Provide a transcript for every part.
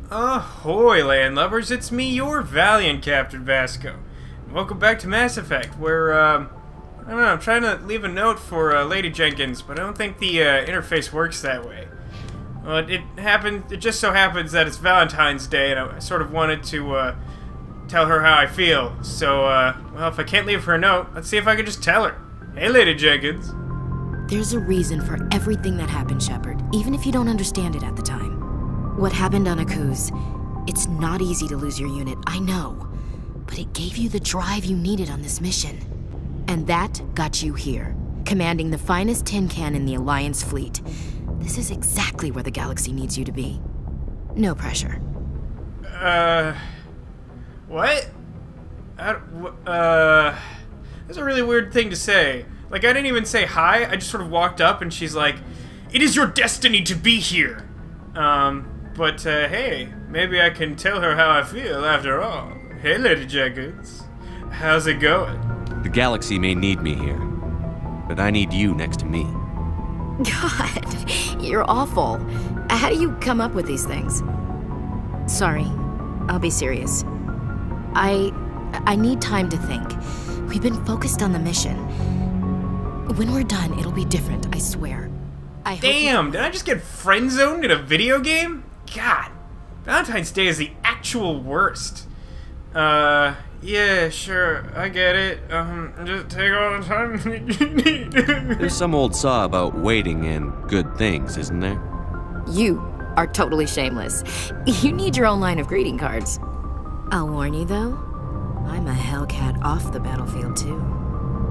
Ahoy, landlubbers, it's me, your valiant Captain Vasco. Welcome back to Mass Effect, where, I don't know, I'm trying to leave a note for, Lady Jenkins, but I don't think the, interface works that way. Well, it just so happens that it's Valentine's Day, and I sort of wanted to, tell her how I feel. So, well, if I can't leave her a note, let's see if I can just tell her. Hey, Lady Jenkins. There's a reason for everything that happened, Shepard, even if you don't understand it at the time. What happened on Aku's, it's not easy to lose your unit, I know. But it gave you the drive you needed on this mission. And that got you here, commanding the finest tin can in the Alliance fleet. This is exactly where the galaxy needs you to be. No pressure. What? That's a really weird thing to say. Like, I didn't even say hi, I just sort of walked up and she's like, "It is your destiny to be here!" But, hey, maybe I can tell her how I feel after all. Hey, Lady Jenkins. How's it going? The galaxy may need me here, but I need you next to me. God, you're awful. How do you come up with these things? Sorry, I'll be serious. I need time to think. We've been focused on the mission. When we're done, it'll be different, I swear. Damn, did I just get friend-zoned in a video game? God, Valentine's Day is the actual worst. Yeah, sure, I get it. Just take all the time you need. There's some old saw about waiting and good things, isn't there? You are totally shameless. You need your own line of greeting cards. I'll warn you, though, I'm a Hellcat off the battlefield, too.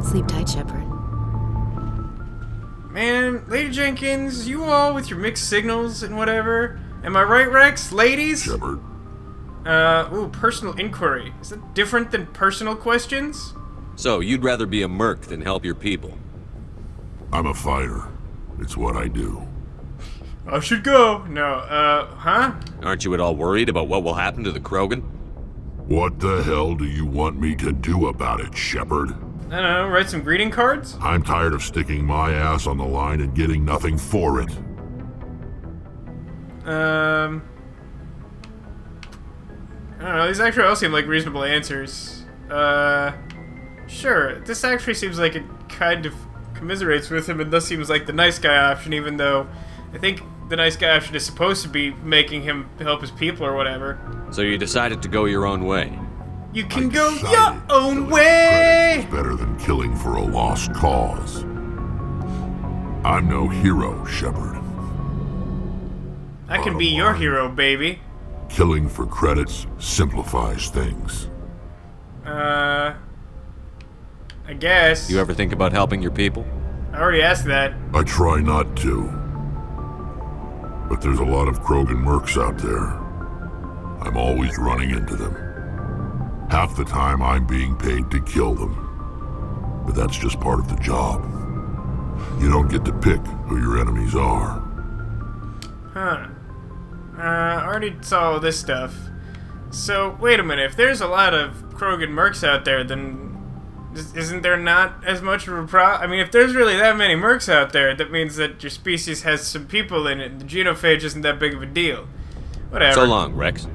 Sleep tight, Shepard. Man, Lady Jenkins, you all with your mixed signals and whatever. Am I right, Rex? Ladies? Shepard. Personal inquiry. Is that different than personal questions? So, you'd rather be a merc than help your people? I'm a fighter. It's what I do. I should go. No, huh? Aren't you at all worried about what will happen to the Krogan? What the hell do you want me to do about it, Shepard? I don't know, write some greeting cards? I'm tired of sticking my ass on the line and getting nothing for it. I don't know, these actually all seem like reasonable answers. Sure, this actually seems like it kind of commiserates with him and thus seems like the nice guy option, even though I think the nice guy option is supposed to be making him help his people or whatever. So you decided to go your own way? You can go your own way! Is better than killing for a lost cause. I'm no hero, Shepard. I can be your hero, baby. Killing for credits simplifies things. I guess. You ever think about helping your people? I already asked that. I try not to. But there's a lot of Krogan mercs out there. I'm always running into them. Half the time I'm being paid to kill them. But that's just part of the job. You don't get to pick who your enemies are. Huh. I already saw all this stuff. So, wait a minute, if there's a lot of Krogan mercs out there, then isn't there not as much of a problem? I mean, if there's really that many mercs out there, that means that your species has some people in it, and the genophage isn't that big of a deal. Whatever. So long, Rex.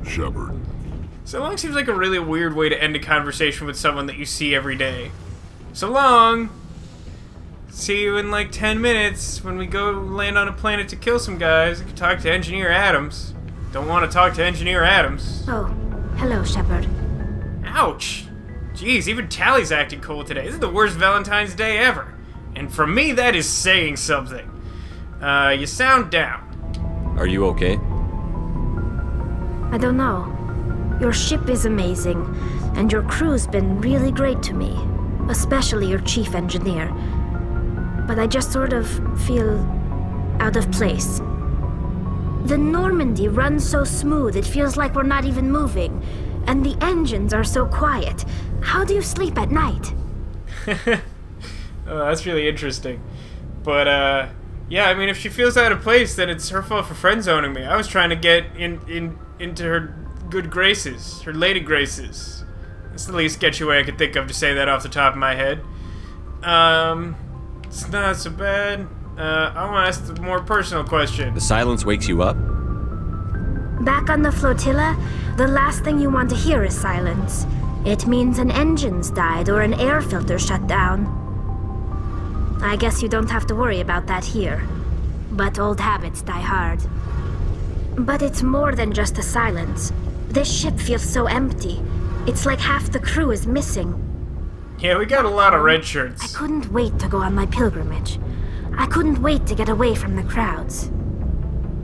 Shepard. So long seems like a really weird way to end a conversation with someone that you see every day. So long! See you in like 10 minutes when we go land on a planet to kill some guys. I can talk to Engineer Adams. Don't want to talk to Engineer Adams. Oh, hello, Shepard. Ouch! Jeez, even Tally's acting cool today. This is the worst Valentine's Day ever. And for me, that is saying something. You sound down. Are you okay? I don't know. Your ship is amazing, and your crew's been really great to me. Especially your chief engineer. But I just sort of feel out of place. The Normandy runs so smooth it feels like we're not even moving. And the engines are so quiet. How do you sleep at night? Oh, that's really interesting. But, yeah, I mean, if she feels out of place, then it's her fault for friend-zoning me. I was trying to get into her good graces, her lady graces. That's the least sketchy way I could think of to say that off the top of my head. It's not so bad. I want to ask a more personal question. The silence wakes you up? Back on the flotilla, the last thing you want to hear is silence. It means an engine's died or an air filter shut down. I guess you don't have to worry about that here. But old habits die hard. But it's more than just the silence. This ship feels so empty. It's like half the crew is missing. Yeah, we got a lot of red I shirts. couldn't wait to go on my pilgrimage. I couldn't wait to get away from the crowds.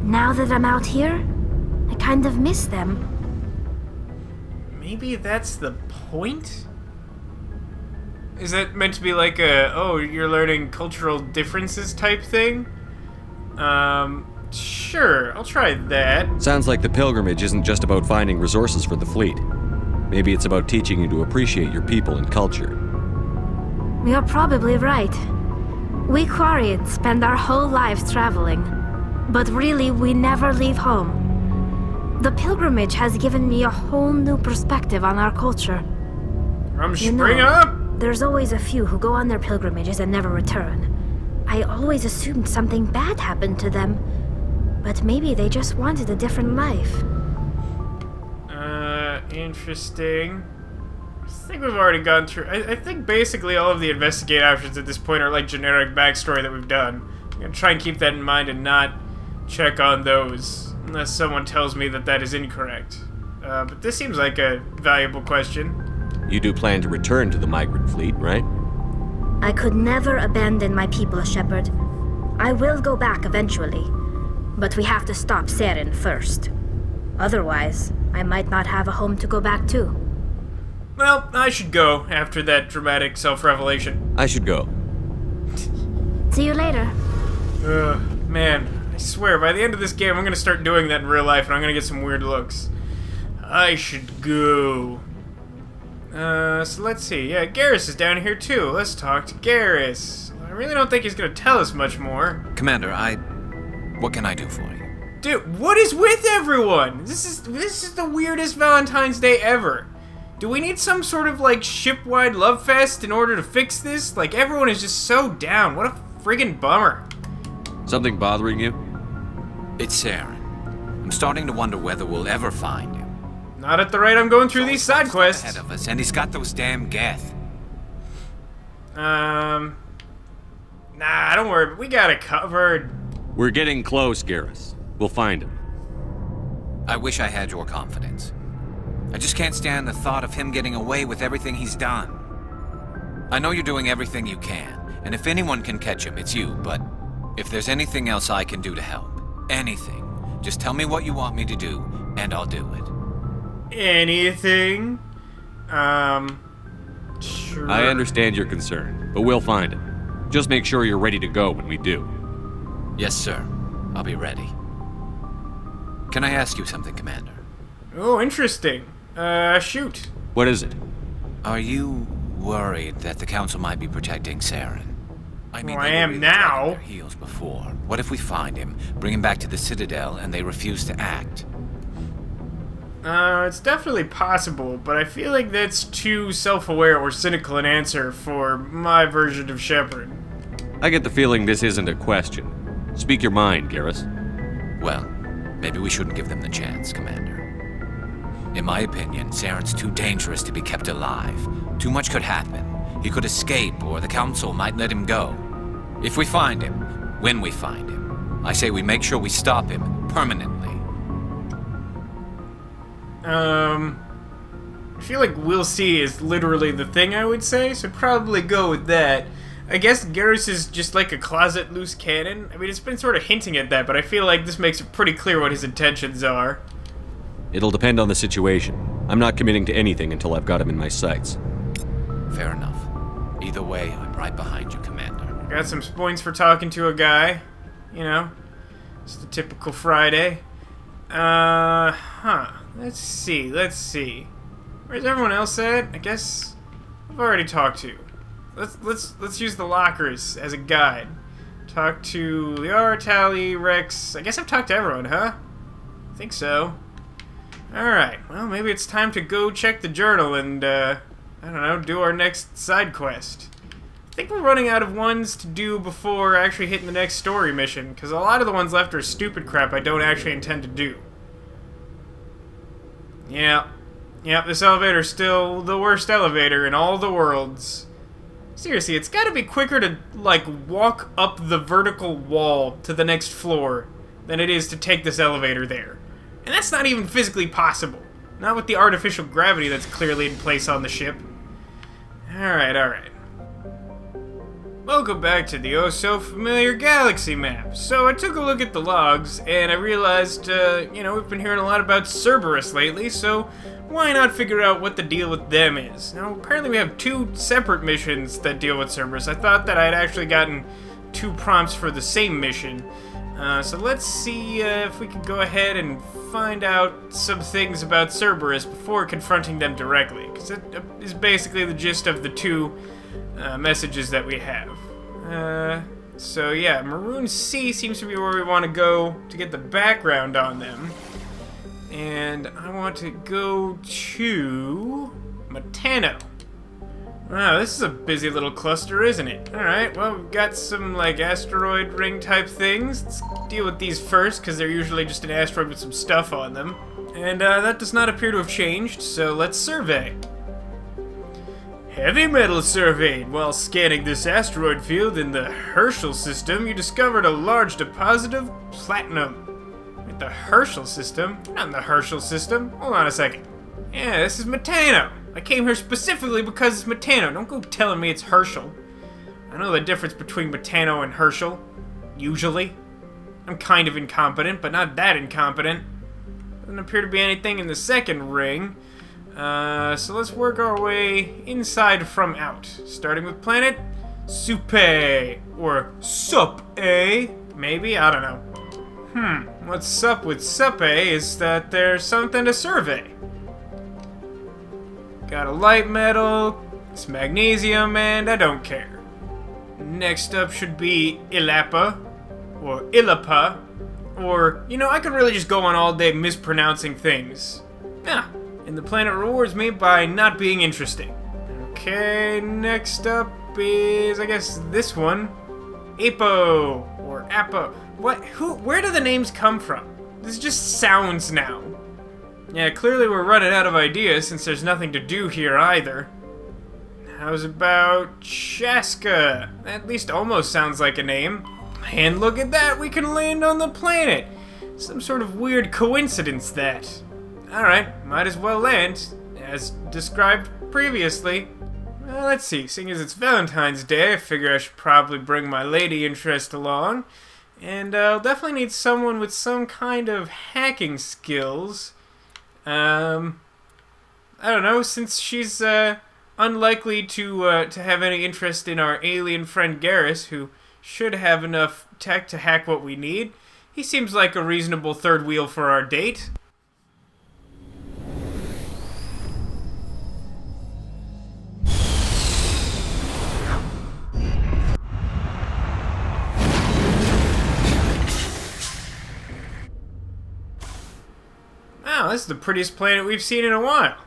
Now that I'm out here, I kind of miss them. Maybe that's the point? Is that meant to be like a, oh, you're learning cultural differences type thing? Sure, I'll try that. Sounds like the pilgrimage isn't just about finding resources for the fleet. Maybe it's about teaching you to appreciate your people and culture. You're probably right. We Quarians spend our whole lives traveling, but really we never leave home. The pilgrimage has given me a whole new perspective on our culture. Spring up! There's always a few who go on their pilgrimages and never return. I always assumed something bad happened to them, but maybe they just wanted a different life. Interesting. I think we've already gone through. I think basically all of the investigate options at this point are like generic backstory that we've done. I'm gonna try and keep that in mind and not check on those unless someone tells me that that is incorrect. But this seems like a valuable question. You do plan to return to the migrant fleet, right? I could never abandon my people, Shepard. I will go back eventually, but we have to stop Saren first. Otherwise, I might not have a home to go back to. Well, I should go after that dramatic self-revelation. I should go. See you later. Man, I swear, by the end of this game, I'm gonna start doing that in real life, and I'm gonna get some weird looks. I should go. So let's see. Yeah, Garrus is down here too. Let's talk to Garrus. I really don't think he's gonna tell us much more. Commander, what can I do for you? Dude, what is with everyone? This is the weirdest Valentine's Day ever. Do we need some sort of, like, ship-wide love fest in order to fix this? Like, everyone is just so down. What a friggin' bummer. Something bothering you? It's Saren. I'm starting to wonder whether we'll ever find him. Not at the rate I'm going through these side quests. Ahead of us, and he's got those damn Geth. Nah, don't worry. We got it covered. We're getting close, Garrus. We'll find him. I wish I had your confidence. I just can't stand the thought of him getting away with everything he's done. I know you're doing everything you can, and if anyone can catch him, it's you, but if there's anything else I can do to help, anything, just tell me what you want me to do, and I'll do it. Anything? Sure. I understand your concern, but we'll find him. Just make sure you're ready to go when we do. Yes, sir. I'll be ready. Can I ask you something, Commander? Oh, interesting. Shoot. What is it? Are you worried that the Council might be protecting Saren? I mean, Well, I they were am really now. dragging their heels before. What if we find him, bring him back to the Citadel, and they refuse to act? It's definitely possible, but I feel like that's too self-aware or cynical an answer for my version of Shepard. I get the feeling this isn't a question. Speak your mind, Garrus. Well, maybe we shouldn't give them the chance, Commander. In my opinion, Saren's too dangerous to be kept alive. Too much could happen. He could escape, or the Council might let him go. If we find him, when we find him, I say we make sure we stop him permanently. I feel like we'll see is literally the thing I would say, so probably go with that. I guess Garrus is just like a closet loose cannon. I mean, it's been sort of hinting at that, but I feel like this makes it pretty clear what his intentions are. It'll depend on the situation. I'm not committing to anything until I've got him in my sights. Fair enough. Either way, I'm right behind you, Commander. Got some points for talking to a guy. You know, it's the typical Friday. Let's see. Where's everyone else at? I guess I've already talked to. Let's use the lockers as a guide. Talk to Liara, Tally, Rex. I guess I've talked to everyone, huh? I think so. Alright, well, maybe it's time to go check the journal and, I don't know, do our next side quest. I think we're running out of ones to do before actually hitting the next story mission, because a lot of the ones left are stupid crap I don't actually intend to do. Yeah. Yep, this elevator's still the worst elevator in all the worlds. Seriously, it's gotta be quicker to, like, walk up the vertical wall to the next floor than it is to take this elevator there. And that's not even physically possible. Not with the artificial gravity that's clearly in place on the ship. Alright, alright. Welcome back to the oh-so-familiar galaxy map. So I took a look at the logs, and I realized, we've been hearing a lot about Cerberus lately, so why not figure out what the deal with them is? Now, apparently we have 2 separate missions that deal with Cerberus. I thought that I had actually gotten 2 prompts for the same mission. So let's see if we can go ahead and find out some things about Cerberus before confronting them directly, because that is basically the gist of the 2 messages that we have. So yeah, Maroon Sea seems to be where we want to go to get the background on them. And I want to go to Matano. Wow, this is a busy little cluster, isn't it? Alright, well, we've got some, like, asteroid ring type things. Let's deal with these first, because they're usually just an asteroid with some stuff on them. And that does not appear to have changed, so let's survey. Heavy metal surveyed. While scanning this asteroid field in the Herschel system, you discovered a large deposit of platinum. Wait, the Herschel system? We're not in the Herschel system. Hold on a second. Yeah, this is Matano. I came here specifically because it's Matano. Don't go telling me it's Herschel. I know the difference between Matano and Herschel. Usually. I'm kind of incompetent, but not that incompetent. Doesn't appear to be anything in the second ring. So let's work our way inside from out. Starting with planet Supe. Or Sup-A. Maybe? I don't know. What's up with Sup-A is that there's something to survey. Got a light metal, it's magnesium, and I don't care. Next up should be Ilapa, or Ilapa, or, I could really just go on all day mispronouncing things. And the planet rewards me by not being interesting. Okay, next up is, I guess, this one. Apo, or Apo. Where do the names come from? This just sounds now. Yeah, clearly we're running out of ideas since there's nothing to do here either. How's about Chaska? At least almost sounds like a name. And look at that, we can land on the planet. Some sort of weird coincidence that. Alright, might as well land, as described previously. Well, let's see, seeing as it's Valentine's Day, I figure I should probably bring my lady interest along. And I'll definitely need someone with some kind of hacking skills. I don't know, since she's unlikely to have any interest in our alien friend Garrus, who should have enough tech to hack what we need. He seems like a reasonable third wheel for our date. Wow, this is the prettiest planet we've seen in a while.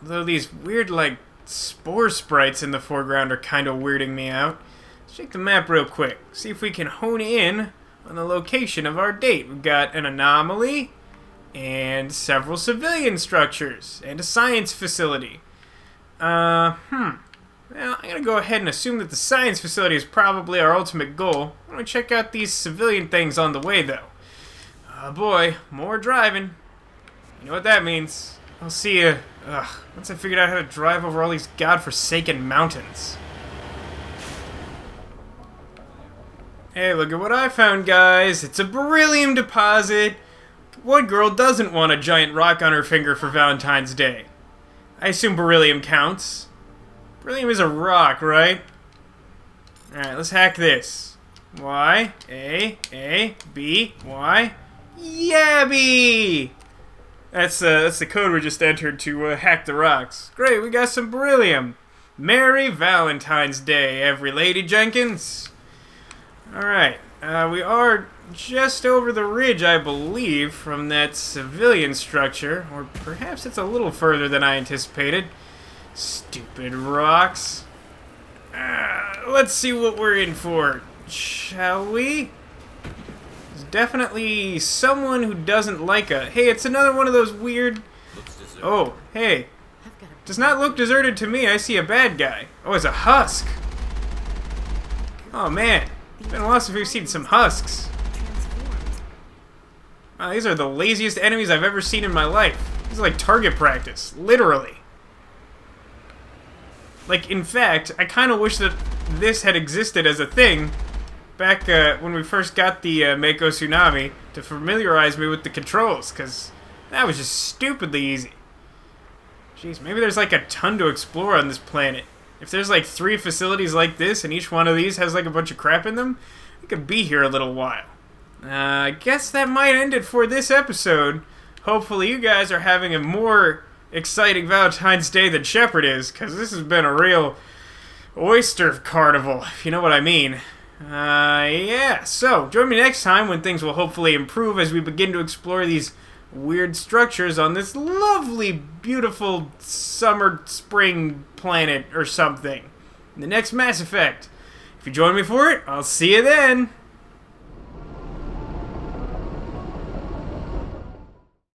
Though these weird, like, spore sprites in the foreground are kind of weirding me out. Let's check the map real quick. See if we can hone in on the location of our date. We've got an anomaly, and several civilian structures, and a science facility. Well, I'm gonna go ahead and assume that the science facility is probably our ultimate goal. I'm gonna check out these civilian things on the way, though. Oh boy, more driving. You know what that means. I'll see you, once I figured out how to drive over all these godforsaken mountains. Hey, look at what I found, guys. It's a beryllium deposit. What girl doesn't want a giant rock on her finger for Valentine's Day? I assume beryllium counts. Beryllium is a rock, right? Alright, let's hack this. Y, A, B, Y, Yabby! That's the code we just entered to hack the rocks. Great, we got some beryllium. Merry Valentine's Day, every Lady Jenkins. Alright, we are just over the ridge, I believe, from that civilian structure. Or perhaps it's a little further than I anticipated. Stupid rocks. Let's see what we're in for, shall we? Definitely someone who doesn't like a... Hey, it's another one of those weird Oh, hey. Does not look deserted to me. I see a bad guy. Oh, it's a husk. Oh, man. It's been a while since we've seen some husks. Wow, these are the laziest enemies I've ever seen in my life. This is like target practice. Literally. Like, in fact, I kind of wish that this had existed as a thing back when we first got the Mako Tsunami to familiarize me with the controls, because that was just stupidly easy. Jeez, maybe there's like a ton to explore on this planet. If there's like 3 facilities like this and each one of these has like a bunch of crap in them, we could be here a little while. I guess that might end it for this episode. Hopefully you guys are having a more exciting Valentine's Day than Shepard is, because this has been a real oyster carnival, if you know what I mean. Yeah, so join me next time when things will hopefully improve as we begin to explore these weird structures on this lovely, beautiful summer, spring planet or something. In the next Mass Effect. If you join me for it, I'll see you then.